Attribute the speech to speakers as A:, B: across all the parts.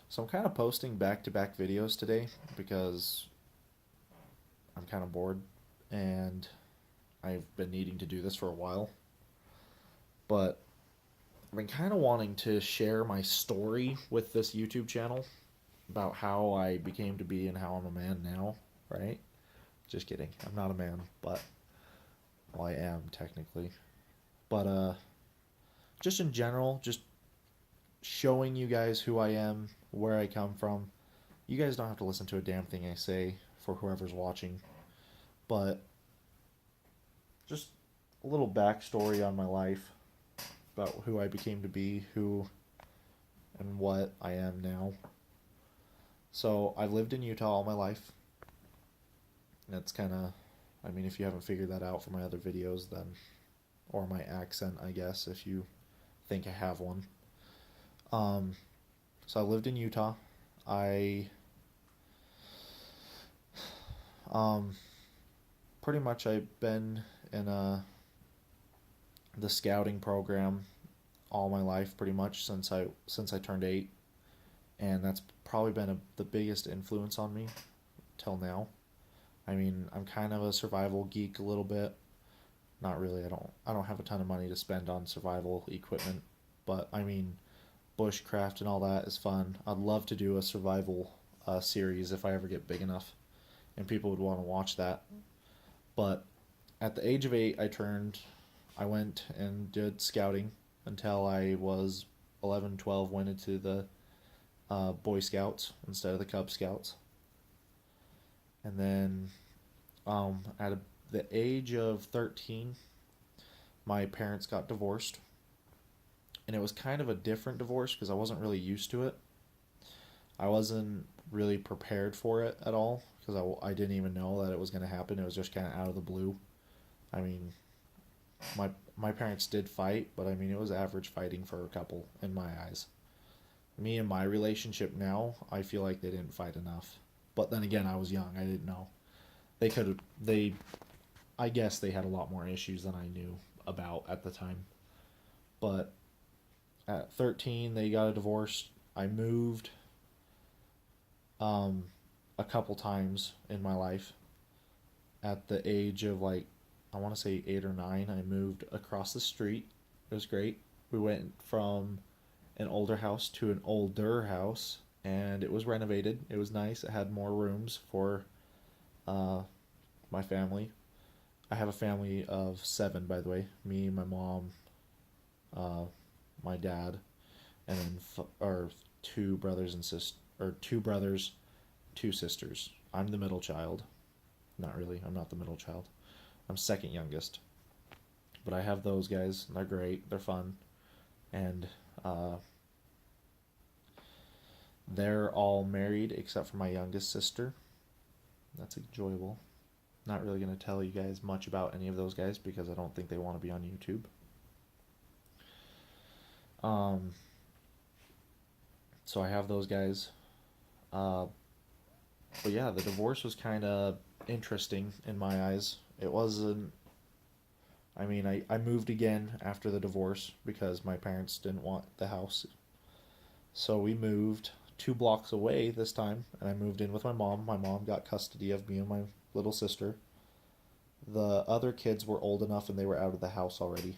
A: So I'm kind of posting back-to-back videos today because I'm kind of bored and I've been needing to do this for a while. But I've been kind of wanting to share my story with this YouTube channel about how I became to be and how I'm a man now, right? Just kidding. I'm not a man, but well, I am technically. But just in general, just showing you guys who I am, where I come from. You guys don't have to listen to a damn thing I say for whoever's watching, but just a little backstory on my life about who I became to be, who and what I am now. So I've lived in Utah all my life. That's kind of, I mean, if you haven't figured that out from my other videos, then, or my accent, I guess, if you think I have one. Um, so I lived in Utah. I, um, pretty much I've been in the scouting program all my life, pretty much since I turned 8, and that's probably been the biggest influence on me till now. I mean, I'm kind of a survival geek a little bit. Not really. I don't have a ton of money to spend on survival equipment, but I mean, bushcraft and all that is fun. I'd love to do a survival series if I ever get big enough and people would want to watch that. But at the age of 8, I went and did scouting until I was 11, 12, went into the Boy Scouts instead of the Cub Scouts. And then the age of 13, my parents got divorced. And it was kind of a different divorce because I wasn't really used to it. I wasn't really prepared for it at all because I didn't even know that it was going to happen. It was just kind of out of the blue. I mean, my parents did fight, but I mean it was average fighting for a couple in my eyes. Me and my relationship now, I feel like they didn't fight enough. But then again, I was young. I didn't know. They could have they I guess they had a lot more issues than I knew about at the time. But at 13, they got a divorce. I moved um a couple times in my life. At the age of like I want to say 8 or 9, I moved across the street. It was great. We went from an older house to an older house, and it was renovated. It was nice. It had more rooms for uh, my family. I have a family of 7, by the way. Me, my mom, uh, my dad, and then or 2 brothers and or 2 brothers, 2 sisters. I'm the middle child. Not really. I'm not the middle child. I'm second youngest. But I have those guys. They're great. They're fun, and uh, they're all married except for my youngest sister. That's enjoyable. Not really going to tell you guys much about any of those guys because I don't think they want to be on YouTube. Um, so I have those guys. Uh, but yeah, the divorce was kind of interesting in my eyes. It wasn't. I mean, I moved again after the divorce because my parents didn't want the house. So we moved 2 blocks away this time, and I moved in with my mom. My mom got custody of me and my little sister. The other kids were old enough and they were out of the house already.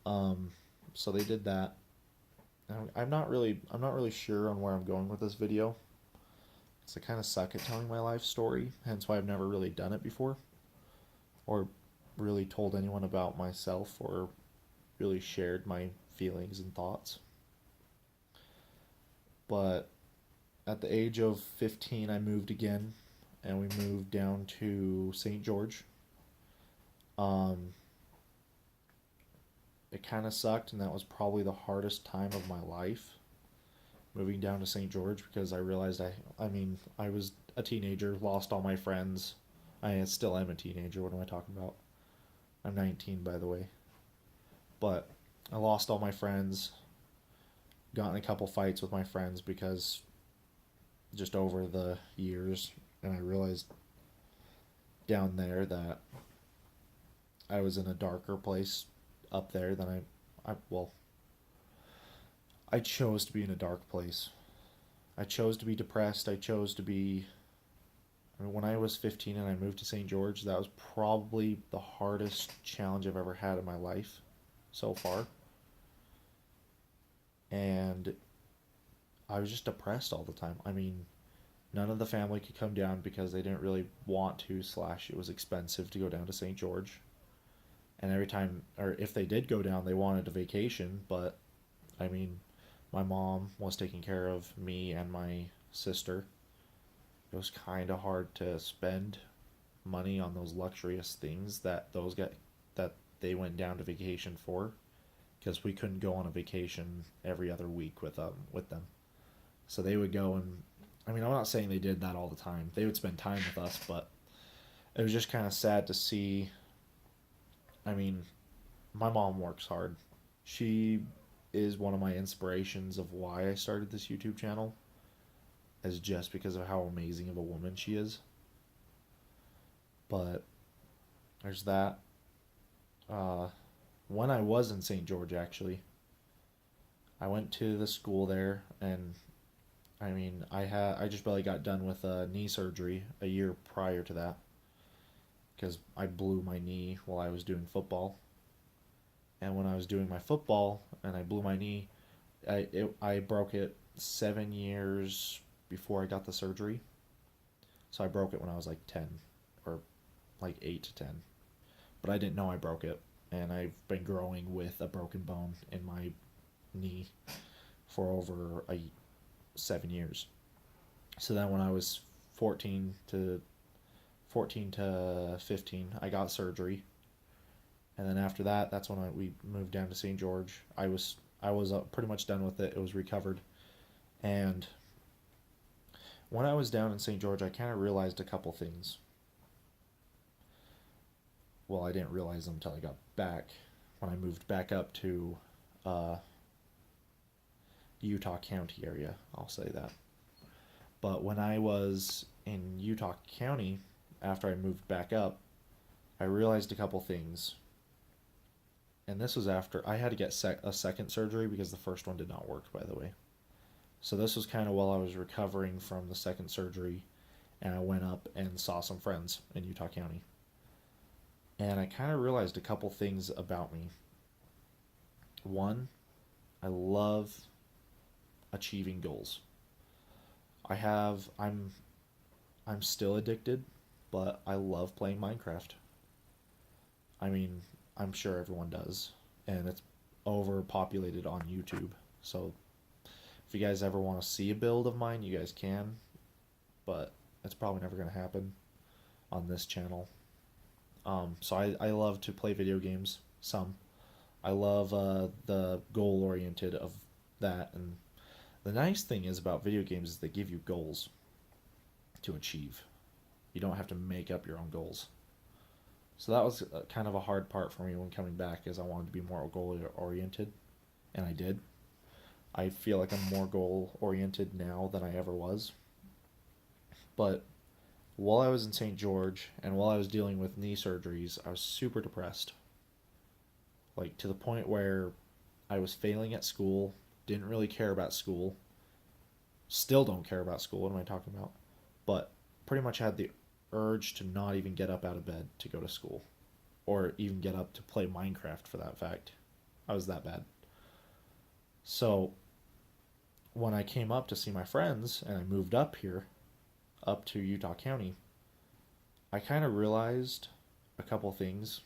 A: Um, so they did that. I'm not really sure on where I'm going with this video. Because I kind of suck at telling my life story, hence why I've never really done it before, or really told anyone about myself, or really shared my feelings and thoughts. But at the age of 15, I moved again, and we moved down to St. George. Um, it kind of sucked, and that was probably the hardest time of my life, moving down to St. George, because I realized I mean, I was a teenager, lost all my friends. I still am a teenager. What am I talking about? I'm 19, by the way. But I lost all my friends, got in a couple fights with my friends because just over the years, and I realized down there that I was in a darker place up there than well, I chose to be in a dark place. I chose to be depressed. I chose to be. I mean, when I was 15 and I moved to St. George, that was probably the hardest challenge I've ever had in my life so far. And I was just depressed all the time. I mean, none of the family could come down because they didn't really want to, slash, it was expensive to go down to St. George. And every time, or if they did go down, they wanted a vacation. But, I mean, my mom was taking care of me and my sister. It was kind of hard to spend money on those luxurious things that they went down to vacation for, because we couldn't go on a vacation every other week with them. So they would go, and I mean, I'm not saying they did that all the time. They would spend time with us, but it was just kind of sad to see. I mean, my mom works hard. She is one of my inspirations of why I started this YouTube channel, is just because of how amazing of a woman she is. But there's that. Uh, when I was in St. George, actually, I went to the school there, and I mean, I just barely got done with knee surgery a year prior to that, because I blew my knee while I was doing football. And when I was doing my football and I blew my knee, I broke it 7 years before I got the surgery. So I broke it when I was like 10, or like 8 to 10. But I didn't know I broke it. And I've been growing with a broken bone in my knee for over 7 years. So then when I was 14 to 15, I got surgery. And then after that, that's when we moved down to St. George. I was pretty much done with it. It was recovered. And when I was down in St. George, I kind of realized a couple things. Well, I didn't realize them until I got back, when I moved back up to uh, Utah County area. I'll say that. But when I was in Utah County, after I moved back up, I realized a couple things. And this was after I had to get a second surgery because the first one did not work, by the way. So this was kind of while I was recovering from the second surgery, and I went up and saw some friends in Utah County. And I kind of realized a couple things about me. One, I love achieving goals. I have I'm still addicted, but I love playing Minecraft. I mean, I'm sure everyone does, and it's overpopulated on YouTube. So if you guys ever want to see a build of mine, you guys can, but it's probably never going to happen on this channel. So I love to play video games. Some. I love the goal oriented of that, and the nice thing is about video games is they give you goals to achieve. You don't have to make up your own goals. So that was kind of a hard part for me when coming back, is I wanted to be more goal oriented, and I did. I feel like I'm more goal oriented now than I ever was. But while I was in St. George and while I was dealing with knee surgeries, I was super depressed. Like, to the point where I was failing at school, didn't really care about school, still don't care about school. What am I talking about? But pretty much had the urge to not even get up out of bed to go to school, or even get up to play Minecraft for that fact. I was that bad. So when I came up to see my friends and I moved up here, up to Utah County, I kind of realized a couple things.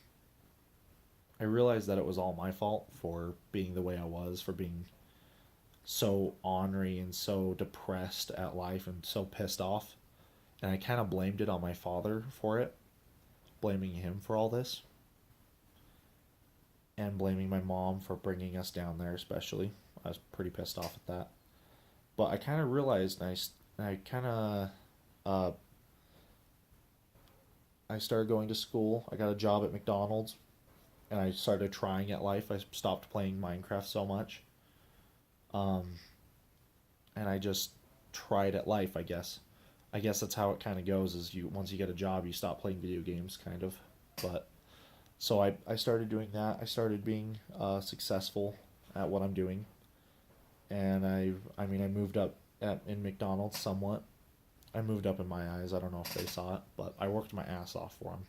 A: I realized that it was all my fault for being the way I was, for being so ornery and so depressed at life and so pissed off. And I kind of blamed it on my father for it, blaming him for all this, and blaming my mom for bringing us down there, especially. I was pretty pissed off at that. But I kind of realized, and I kind of, uh, I started going to school. I got a job at McDonald's, and I started trying at life. I stopped playing Minecraft so much. Um, and I just tried at life, I guess. I guess that's how it kind of goes, is you, once you get a job, you stop playing video games, kind of. But so I started doing that. I started being successful at what I'm doing. and I mean, I moved up in McDonald's somewhat. I moved up in my eyes. I don't know if they saw it, but I worked my ass off for them.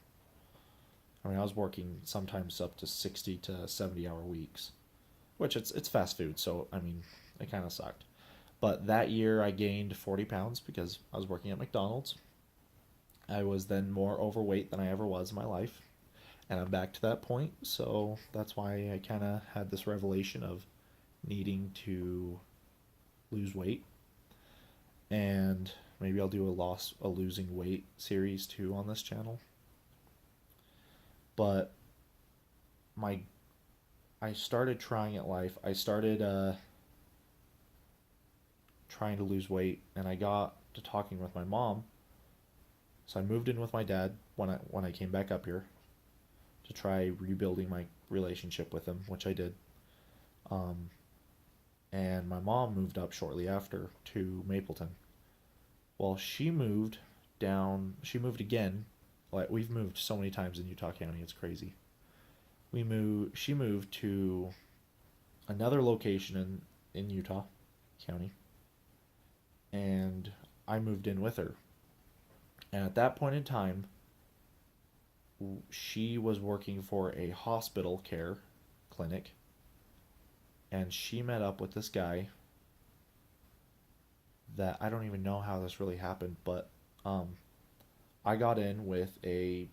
A: I mean, I was working sometimes up to 60 to 70-hour weeks, which it's fast food, so I mean, it kind of sucked. But that year I gained 40 pounds because I was working at McDonald's. I was then more overweight than I ever was in my life, and I'm back to that point, so that's why I kind of had this revelation of needing to lose weight, and maybe I'll do a losing weight series too on this channel. But my I started trying at life. I started trying to lose weight, and I got to talking with my mom. So I moved in with my dad when I came back up here to try rebuilding my relationship with him, which I did. Um, and my mom moved up shortly after to Mapleton. Well, she moved down. She moved again. Like, we've moved so many times in Utah County, it's crazy. We moved. She moved to another location in Utah County, and I moved in with her. And at that point in time, she was working for a hospital care clinic, and she met up with this guy that I don't even know how this really happened, but um, I got in with a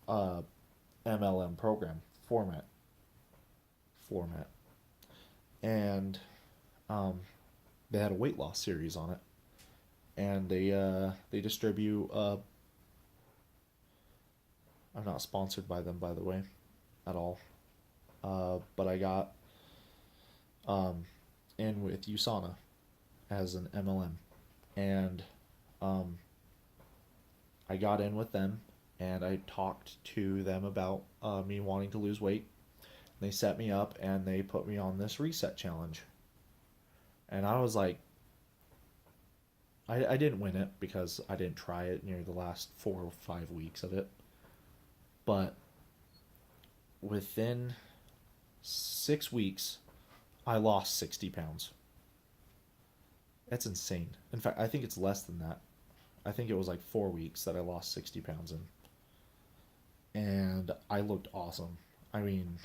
A: uh, MLM program format, and um, they had a weight loss series on it, and they distribute. I'm not sponsored by them, by the way, at all. But I got um, in with USANA as an MLM, and um, I got in with them, and I talked to them about me wanting to lose weight. They set me up and they put me on this reset challenge, and I was like, I didn't win it because I didn't try it near the last 4 or 5 weeks of it, but within 6 weeks, I lost 60 pounds. That's insane. In fact, I think it's less than that. I think it was like 4 weeks that I lost 60 pounds in. And I looked awesome. I mean,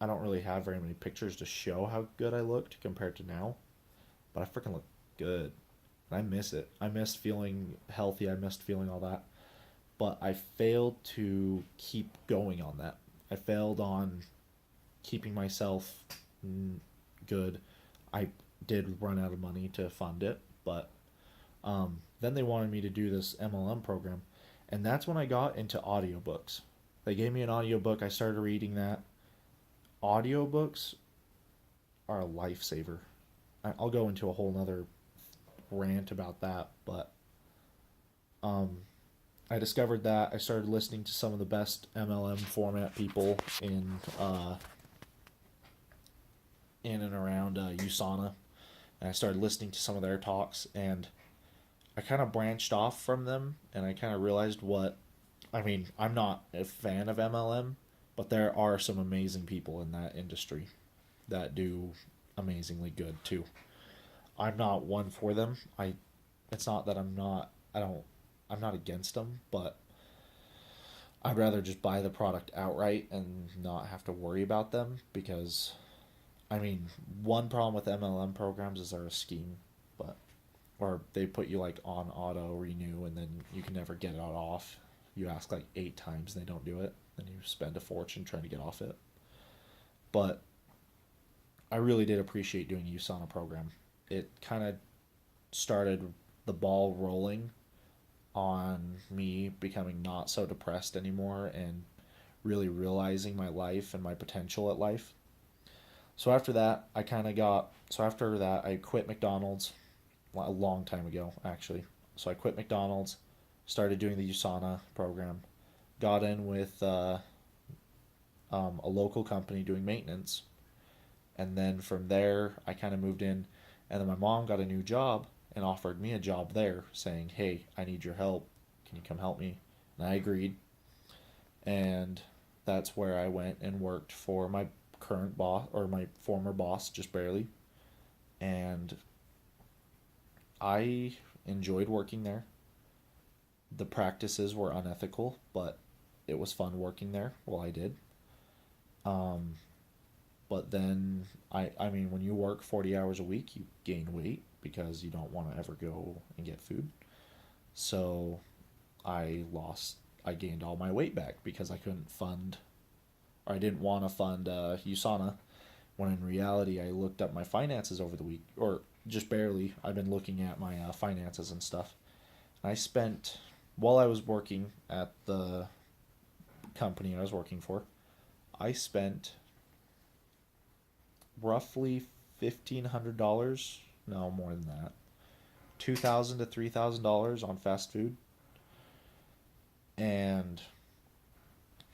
A: I don't really have very many pictures to show how good I looked compared to now, but I freaking look good. And I miss it. I missed feeling healthy. I missed feeling all that. But I failed to keep going on that. I failed on keeping myself good. I did run out of money to fund it, but then they wanted me to do this MLM program, and that's when I got into audiobooks. They gave me an audiobook. I started reading that. Audiobooks are a lifesaver. I'll go into a whole nother rant about that, but um, I discovered that. I started listening to some of the best MLM format people in and around USANA, and I started listening to some of their talks, and I kind of branched off from them, and I kind of realized what I mean. I'm not a fan of MLM, but there are some amazing people in that industry that do amazingly good too. I'm not one for them. It's not that I'm not against them, but I'd rather just buy the product outright and not have to worry about them because I mean, one problem with MLM programs is they're a scheme, but or they put you like on auto renew and then you can never get it off. You ask like 8 times and they don't do it, then you spend a fortune trying to get off it. But I really did appreciate doing a USANA program. It kind of started the ball rolling on me becoming not so depressed anymore and really realizing my life and my potential at life. So after that, I quit McDonald's a long time ago, actually. So I quit McDonald's, started doing the USANA program, got in with a local company doing maintenance, and then from there, I kind of moved in, and then my mom got a new job and offered me a job there, saying, "Hey, I need your help. Can you come help me?" And I agreed, and that's where I went and worked for my current boss or my former boss just barely, and I enjoyed working there. The practices were unethical, but it was fun working there. Well, I did. Um, but then I mean, when you work 40 hours a week, you gain weight because you don't want to ever go and get food. So I gained all my weight back because I couldn't fund, or I didn't want to fund USANA. When in reality, I looked up my finances over the week, or just barely. I've been looking at my finances and stuff. I spent, while I was working at the company I was working for, I spent roughly $1,500, no more than that, $2,000 to $3,000 on fast food, and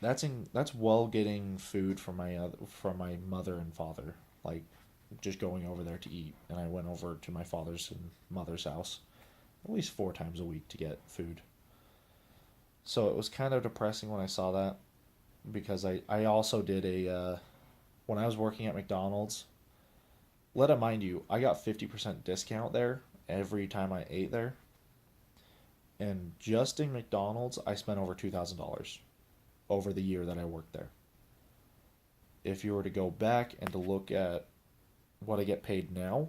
A: that's well getting food from my mother and father, like just going over there to eat. And I went over to my father's and mother's house at least 4 times a week to get food. So it was kind of depressing when I saw that, because I also did when I was working at McDonald's. Let it mind you, I got 50% discount there every time I ate there, and just in McDonald's I spent over $2,000 over the year that I worked there. If you were to go back and to look at what I get paid now,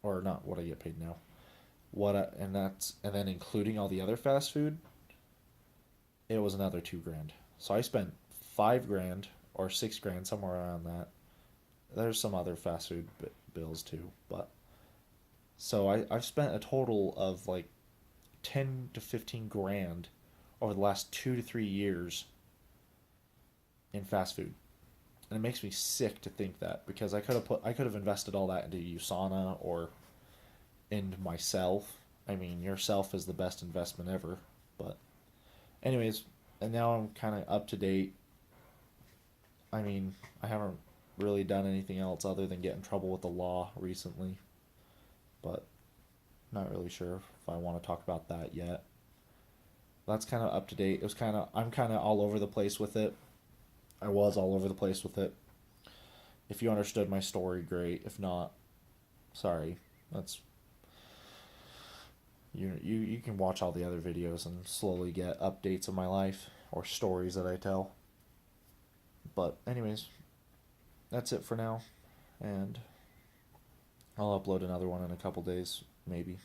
A: or not what I get paid now, and then including all the other fast food, it was another 2 grand. So I spent 5 grand or 6 grand, somewhere around that. There's some other fast food bills too, but so I've spent a total of like 10 to 15 grand over the last 2 to 3 years in fast food. And it makes me sick to think that, because I could have invested all that into USANA or into myself. I mean, yourself is the best investment ever. But anyways, and now I'm kind of up to date. I mean, I haven't really done anything else other than get in trouble with the law recently, but not really sure if I want to talk about that yet. That's kind of up to date. I'm kind of all over the place with it. I was all over the place with it. If you understood my story, great. If not, sorry. That's you can watch all the other videos and slowly get updates of my life or stories that I tell. But anyways, that's it for now, and I'll upload another one in a couple days, maybe.